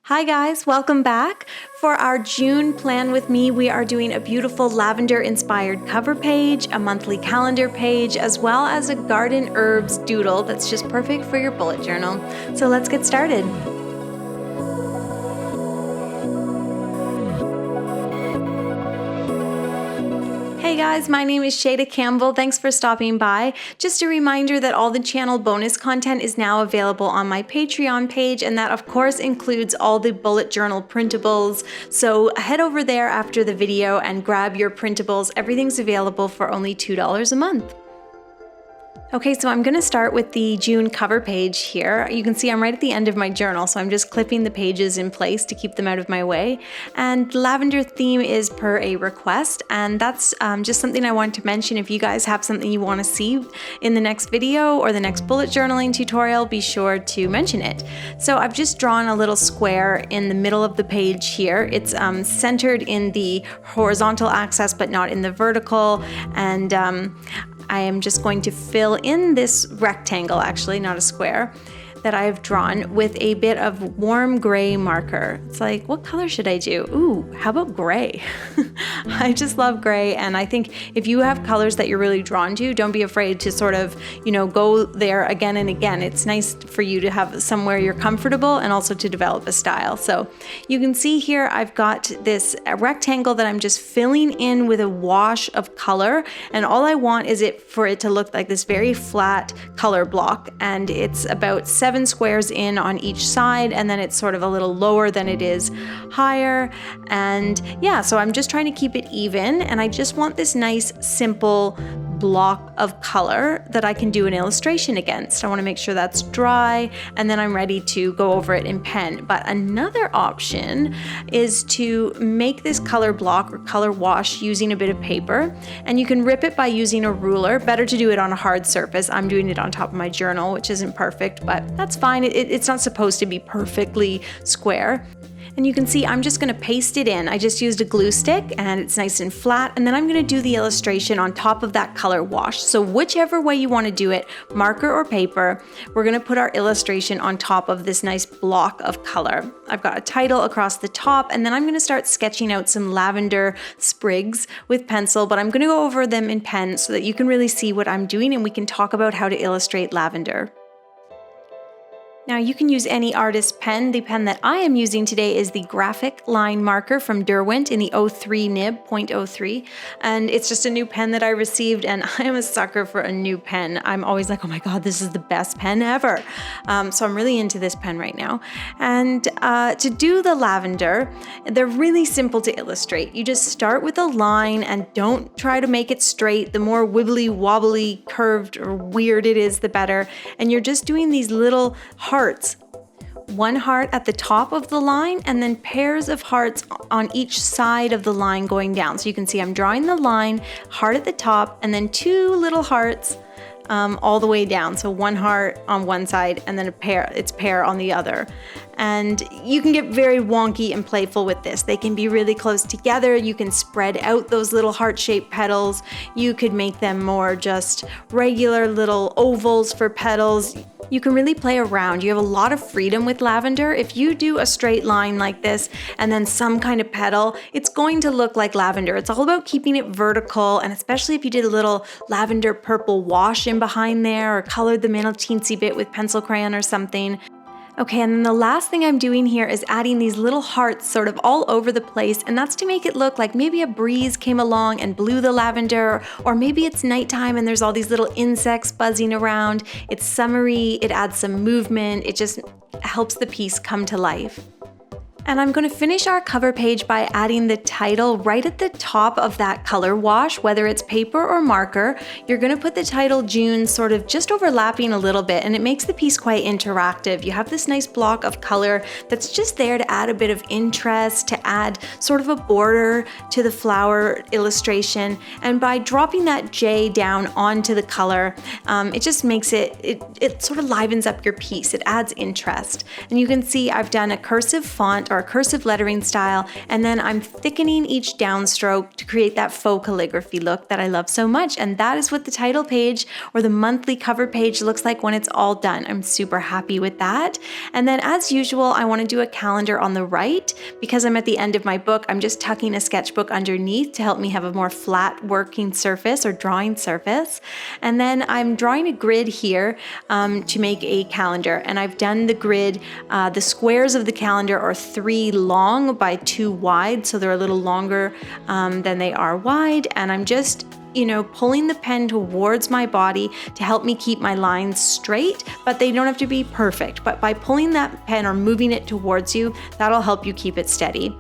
Hi guys, welcome back. For our June plan with me, we are doing a beautiful lavender inspired cover page, a monthly calendar page, as well as a garden herbs doodle that's just perfect for your bullet journal. So let's get started. Hey guys, my name is Shayda Campbell. Thanks for stopping by. Just a reminder that all the channel bonus content is now available on my Patreon page, and that of course includes all the bullet journal printables. So head over there after the video and grab your printables. Everything's available for only $2 a month. Okay, so I'm gonna start with the June cover page here. You can see I'm right at the end of my journal, so I'm just clipping the pages in place to keep them out of my way. And the lavender theme is per a request, and that's just something I wanted to mention. If you guys have something you wanna see in the next video or the next bullet journaling tutorial, be sure to mention it. So I've just drawn a little square in the middle of the page here. It's centered in the horizontal axis, but not in the vertical, and I am just going to fill in this rectangle, actually, not a square, that I've drawn with a bit of warm gray marker. It's like, what color should I do? Ooh, how about gray? I just love gray, and I think if you have colors that you're really drawn to, don't be afraid to sort of, go there again and again. It's nice for you to have somewhere you're comfortable and also to develop a style. So you can see here I've got this rectangle that I'm just filling in with a wash of color, and all I want is for it to look like this very flat color block, and it's about 7 squares in on each side, and then it's sort of a little lower than it is higher. And yeah, so I'm just trying to keep it even, and I just want this nice simple block of color that I can do an illustration against. I want to make sure that's dry, and then I'm ready to go over it in pen. But another option is to make this color block or color wash using a bit of paper, and you can rip it by using a ruler. Better to do it on a hard surface. I'm doing it on top of my journal, which isn't perfect, but that's fine. It's not supposed to be perfectly square. And you can see I'm just gonna paste it in. I just used a glue stick, and it's nice and flat, and then I'm gonna do the illustration on top of that color wash. So whichever way you wanna do it, marker or paper, we're gonna put our illustration on top of this nice block of color. I've got a title across the top, and then I'm gonna start sketching out some lavender sprigs with pencil, but I'm gonna go over them in pen so that you can really see what I'm doing, and we can talk about how to illustrate lavender. Now you can use any artist pen. The pen that I am using today is the graphic line marker from Derwent in the 03 nib, 0.03. And it's just a new pen that I received, and I am a sucker for a new pen. I'm always like, oh my God, this is the best pen ever. So I'm really into this pen right now. And to do the lavender, they're really simple to illustrate. You just start with a line and don't try to make it straight. The more wibbly wobbly, curved, or weird it is, the better. And you're just doing these little hearts. One heart at the top of the line, and then pairs of hearts on each side of the line going down. So you can see I'm drawing the line, heart at the top, and then 2 little hearts all the way down. So one heart on one side, and then its pair on the other. And you can get very wonky and playful with this. They can be really close together. You can spread out those little heart-shaped petals. You could make them more just regular little ovals for petals. You can really play around. You have a lot of freedom with lavender. If you do a straight line like this and then some kind of petal, it's going to look like lavender. It's all about keeping it vertical, and especially if you did a little lavender purple wash in behind there, or colored them in a teensy bit with pencil crayon or something. Okay, and then the last thing I'm doing here is adding these little hearts sort of all over the place, and that's to make it look like maybe a breeze came along and blew the lavender, or maybe it's nighttime and there's all these little insects buzzing around. It's summery, it adds some movement, it just helps the piece come to life. And I'm going to finish our cover page by adding the title right at the top of that color wash, whether it's paper or marker. You're going to put the title June sort of just overlapping a little bit, and it makes the piece quite interactive. You have this nice block of color that's just there to add a bit of interest, to add sort of a border to the flower illustration. And by dropping that J down onto the color, it just makes it sort of livens up your piece. It adds interest. And you can see I've done a cursive font font or a cursive lettering style, and then I'm thickening each downstroke to create that faux calligraphy look that I love so much. And that is what the title page or the monthly cover page looks like when it's all done. I'm super happy with that. And then as usual, I want to do a calendar on the right. Because I'm at the end of my book, I'm just tucking a sketchbook underneath to help me have a more flat working surface or drawing surface. And then I'm drawing a grid here to make a calendar. And I've done the grid, the squares of the calendar are 3 long by 2 wide, so they're a little longer than they are wide. And I'm just pulling the pen towards my body to help me keep my lines straight, but they don't have to be perfect. But by pulling that pen or moving it towards you, that'll help you keep it steady.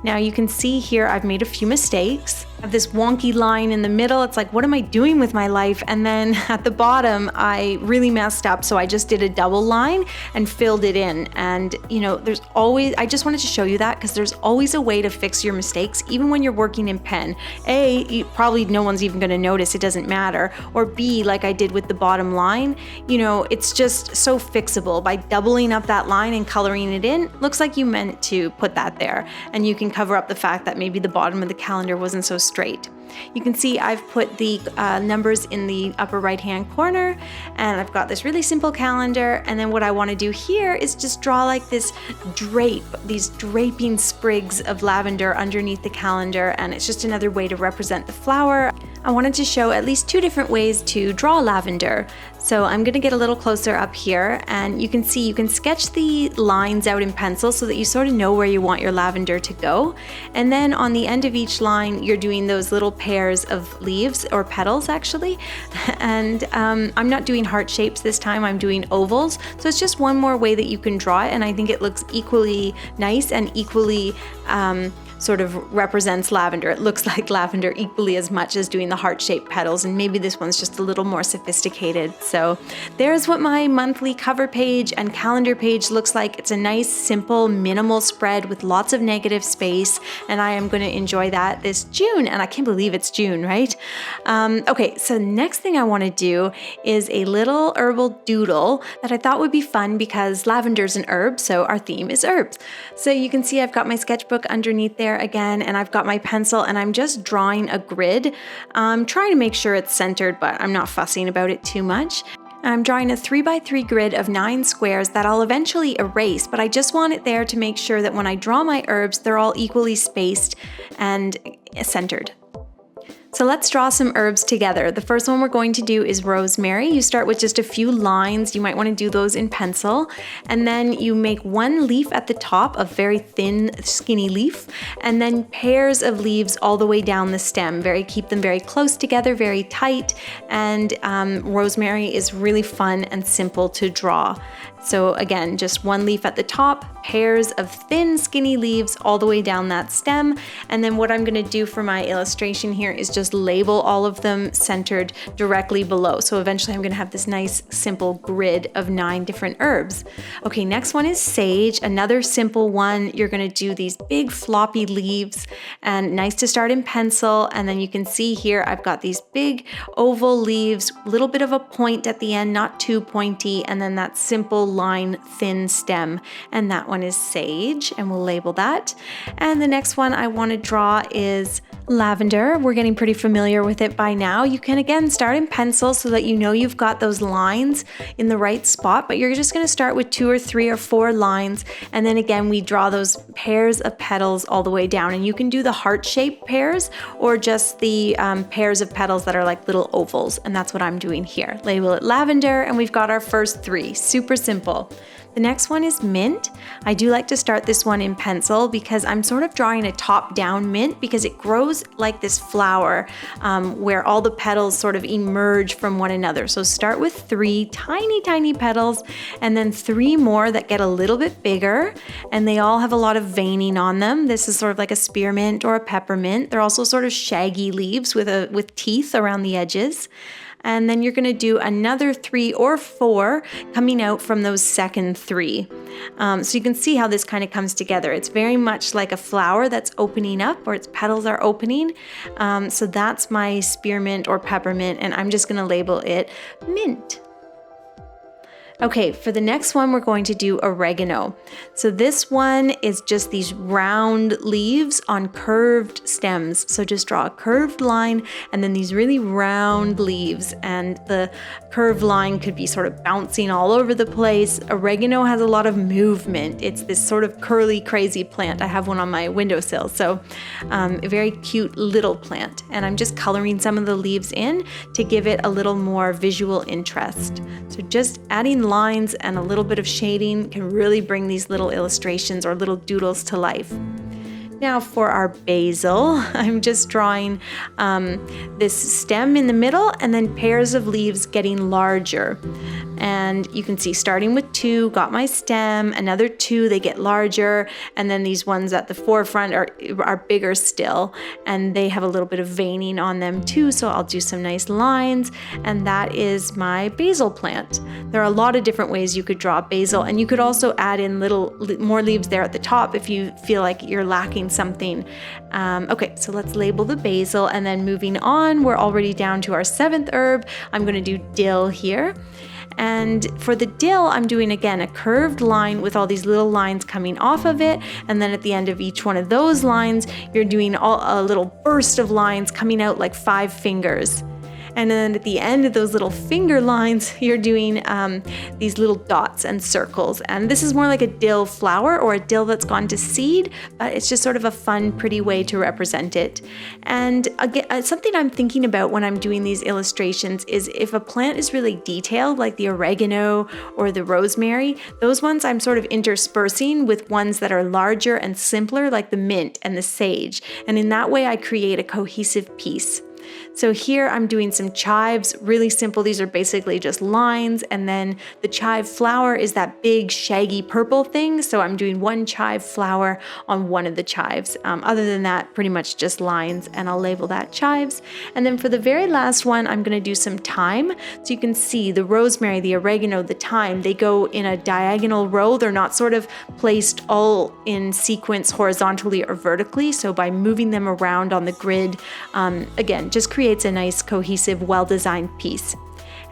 Now you can see here I've made a few mistakes. I have this wonky line in the middle. It's like, what am I doing with my life? And then at the bottom, I really messed up. So I just did a double line and filled it in. And there's always, I just wanted to show you that because there's always a way to fix your mistakes, even when you're working in pen. A, probably no one's even going to notice, it doesn't matter. Or B, like I did with the bottom line, it's just so fixable. By doubling up that line and coloring it in, looks like you meant to put that there. And you can cover up the fact that maybe the bottom of the calendar wasn't so straight. You can see I've put the numbers in the upper right hand corner, and I've got this really simple calendar. And then what I want to do here is just draw like this drape, these draping sprigs of lavender underneath the calendar, and it's just another way to represent the flower. I wanted to show at least 2 different ways to draw lavender. So I'm going to get a little closer up here, and you can see you can sketch the lines out in pencil so that you sort of know where you want your lavender to go. And then on the end of each line, you're doing those little pairs of leaves or petals actually. And I'm not doing heart shapes this time, I'm doing ovals. So it's just one more way that you can draw it, and I think it looks equally nice and equally sort of represents lavender. It looks like lavender equally as much as doing the heart-shaped petals, and maybe this one's just a little more sophisticated. So there's what my monthly cover page and calendar page looks like. It's a nice, simple, minimal spread with lots of negative space, and I am going to enjoy that this June, and I can't believe it's June, right? Okay, so next thing I want to do is a little herbal doodle that I thought would be fun because lavender's an herb, so our theme is herbs. So you can see I've got my sketchbook underneath there again, and I've got my pencil, and I'm just drawing a grid. I'm trying to make sure it's centered, but I'm not fussing about it too much. I'm drawing a 3x3 grid of 9 squares that I'll eventually erase, but I just want it there to make sure that when I draw my herbs, they're all equally spaced and centered. So let's draw some herbs together. The first one we're going to do is rosemary. You start with just a few lines. You might want to do those in pencil. And then you make 1 leaf at the top, a very thin, skinny leaf, and then pairs of leaves all the way down the stem. Keep them very close together, very tight. And rosemary is really fun and simple to draw. So again, just 1 leaf at the top, pairs of thin, skinny leaves all the way down that stem. And then what I'm going to do for my illustration here is just label all of them centered directly below. So eventually I'm going to have this nice, simple grid of 9 different herbs. Okay, next one is sage, another simple one. You're going to do these big floppy leaves, and nice to start in pencil. And then you can see here I've got these big oval leaves, a little bit of a point at the end, not too pointy, and then that simple line thin stem, and that one is sage, and we'll label that. And the next one I want to draw is lavender. We're getting pretty familiar with it by now. You can again start in pencil so that you know you've got those lines in the right spot, but you're just going to start with 2 or 3 or 4 lines, and then again we draw those pairs of petals all the way down. And you can do the heart-shaped pairs or just the pairs of petals that are like little ovals, and that's what I'm doing here. Label it lavender, and we've got our first 3. Super simple. The next one is mint. I do like to start this one in pencil because I'm sort of drawing a top-down mint because it grows like this flower where all the petals sort of emerge from one another. So start with 3 tiny, tiny petals, and then 3 more that get a little bit bigger, and they all have a lot of veining on them. This is sort of like a spearmint or a peppermint. They're also sort of shaggy leaves with teeth around the edges. And then you're going to do another 3 or 4 coming out from those second 3. So you can see how this kind of comes together. It's very much like a flower that's opening up, or its petals are opening. So that's my spearmint or peppermint, and I'm just going to label it mint. Okay, for the next one, we're going to do oregano. So this one is just these round leaves on curved stems. So just draw a curved line and then these really round leaves, and the curved line could be sort of bouncing all over the place. Oregano has a lot of movement. It's this sort of curly, crazy plant. I have one on my windowsill. So a very cute little plant. And I'm just coloring some of the leaves in to give it a little more visual interest. So just adding lines and a little bit of shading can really bring these little illustrations or little doodles to life. Now for our basil, I'm just drawing this stem in the middle and then pairs of leaves getting larger. And you can see starting with 2, got my stem, another 2, they get larger, and then these ones at the forefront are bigger still, and they have a little bit of veining on them too, so I'll do some nice lines, and that is my basil plant. There are a lot of different ways you could draw basil, and you could also add in more leaves there at the top if you feel like you're lacking something. Okay, so let's label the basil, and then moving on, we're already down to our 7th herb. I'm going to do dill here. And for the dill, I'm doing again a curved line with all these little lines coming off of it, and then at the end of each one of those lines, you're doing a little burst of lines coming out like 5 fingers. And then at the end of those little finger lines, you're doing these little dots and circles. And this is more like a dill flower or a dill that's gone to seed, but it's just sort of a fun, pretty way to represent it. And again, something I'm thinking about when I'm doing these illustrations is if a plant is really detailed, like the oregano or the rosemary, those ones I'm sort of interspersing with ones that are larger and simpler, like the mint and the sage. And in that way, I create a cohesive piece. So here I'm doing some chives, really simple. These are basically just lines, and then the chive flower is that big shaggy purple thing. So I'm doing 1 chive flower on one of the chives. Other than that, pretty much just lines, and I'll label that chives. And then for the very last one, I'm going to do some thyme. So you can see the rosemary, the oregano, the thyme, they go in a diagonal row. They're not sort of placed all in sequence horizontally or vertically. So by moving them around on the grid, again, just creates a nice cohesive, well-designed piece.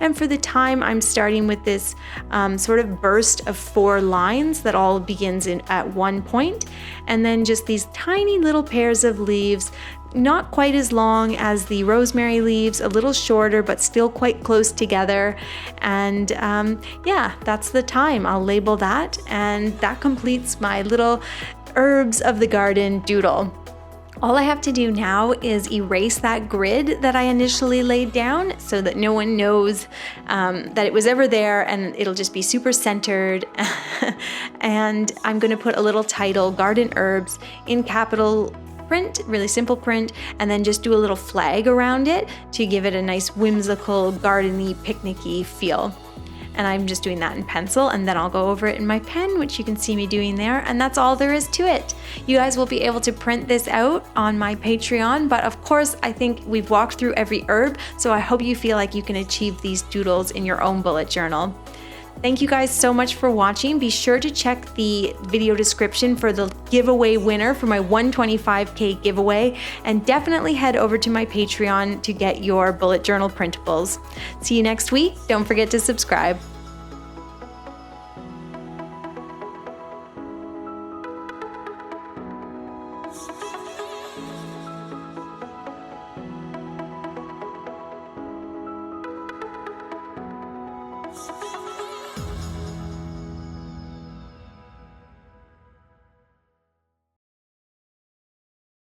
And for the thyme, I'm starting with this sort of burst of 4 lines that all begins at one point, and then just these tiny little pairs of leaves, not quite as long as the rosemary leaves, a little shorter, but still quite close together. And yeah, that's the thyme. I'll label that, and that completes my little herbs of the garden doodle. All I have to do now is erase that grid that I initially laid down so that no one knows that it was ever there, and it'll just be super centered. And I'm going to put a little title, Garden Herbs, in capital print, really simple print, and then just do a little flag around it to give it a nice whimsical, garden-y, picnic-y feel. And I'm just doing that in pencil, and then I'll go over it in my pen, which you can see me doing there, and that's all there is to it. You guys will be able to print this out on my Patreon, but of course, I think we've walked through every herb, so I hope you feel like you can achieve these doodles in your own bullet journal. Thank you guys so much for watching. Be sure to check the video description for the giveaway winner for my 125K giveaway, and definitely head over to my Patreon to get your bullet journal printables. See you next week. Don't forget to subscribe.